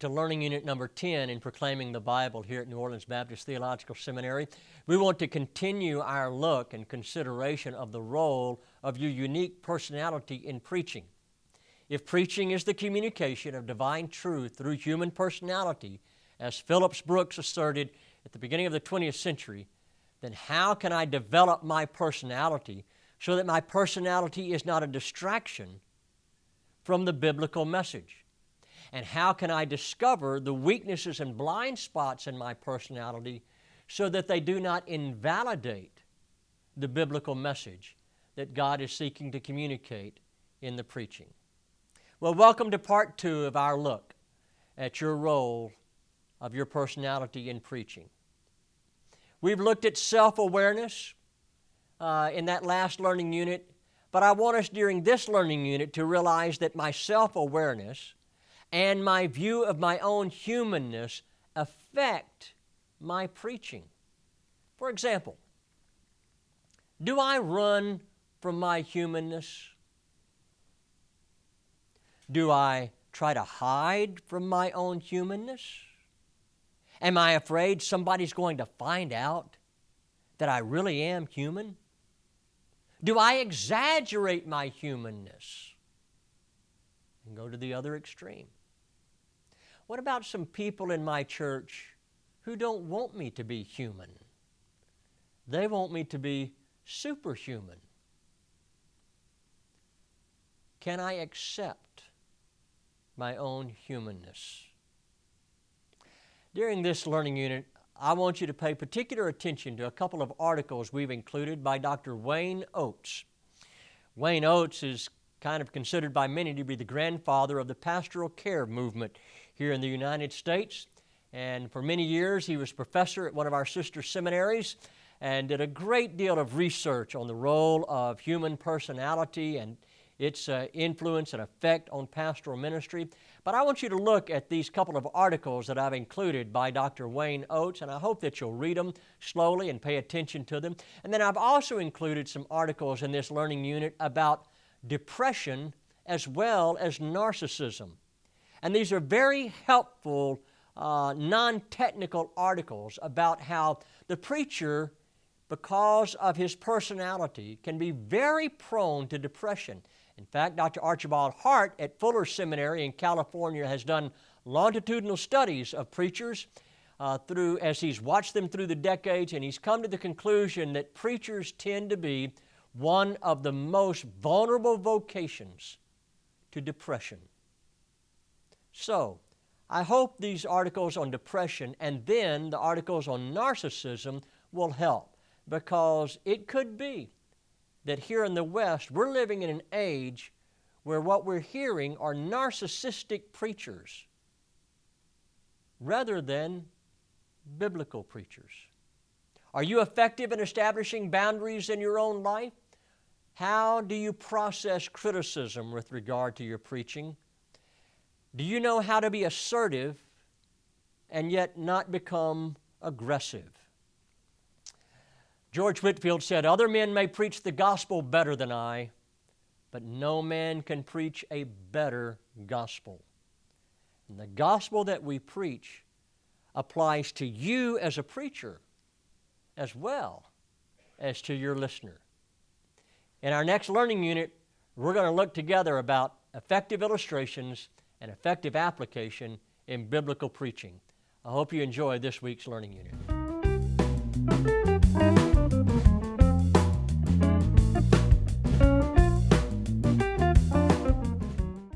to Learning Unit number 10 in Proclaiming the Bible here at New Orleans Baptist Theological Seminary. We want to continue our look and consideration of the role of your unique personality in preaching. If preaching is the communication of divine truth through human personality, as Phelps asserted at the beginning of the 20th century, then how can I develop my personality so that my personality is not a distraction from the biblical message? And how can I discover the weaknesses and blind spots in my personality so that they do not invalidate the biblical message that God is seeking to communicate in the preaching? Well, welcome to part 2 of our look at your role of your personality in preaching. We've looked at self-awareness in that last learning unit, but I want us during this learning unit to realize that my self-awareness and my view of my own humanness affect my preaching. For example, do I run from my humanness? Do I try to hide from my own humanness? Am I afraid somebody's going to find out that I really am human? Do I exaggerate my humanness and go to the other extreme? What about some people in my church who don't want me to be human? They want me to be superhuman. Can I accept my own humanness? During this learning unit, I want you to pay particular attention to a couple of articles we've included by Dr. Wayne Oates. Wayne Oates is kind of considered by many to be the grandfather of the pastoral care movement here in the United States. And for many years, he was professor at one of our sister seminaries and did a great deal of research on the role of human personality and its influence and effect on pastoral ministry. But I want you to look at these couple of articles that I've included by Dr. Wayne Oates, and I hope that you'll read them slowly and pay attention to them. And then I've also included some articles in this learning unit about depression as well as narcissism. And these are very helpful, non-technical articles about how the preacher, because of his personality, can be very prone to depression. In fact, Dr. Archibald Hart at Fuller Seminary in California has done longitudinal studies of preachers as he's watched them through the decades, and he's come to the conclusion that preachers tend to be one of the most vulnerable vocations to depression. So, I hope these articles on depression and then the articles on narcissism will help, because it could be that here in the West we're living in an age where what we're hearing are narcissistic preachers rather than biblical preachers. Are you effective in establishing boundaries in your own life? How do you process criticism with regard to your preaching? Do you know how to be assertive and yet not become aggressive? George Whitefield said, "Other men may preach the gospel better than I, but no man can preach a better gospel." And the gospel that we preach applies to you as a preacher as well as to your listener. In our next learning unit, we're going to look together about effective illustrations and effective application in biblical preaching. I hope you enjoy this week's learning unit.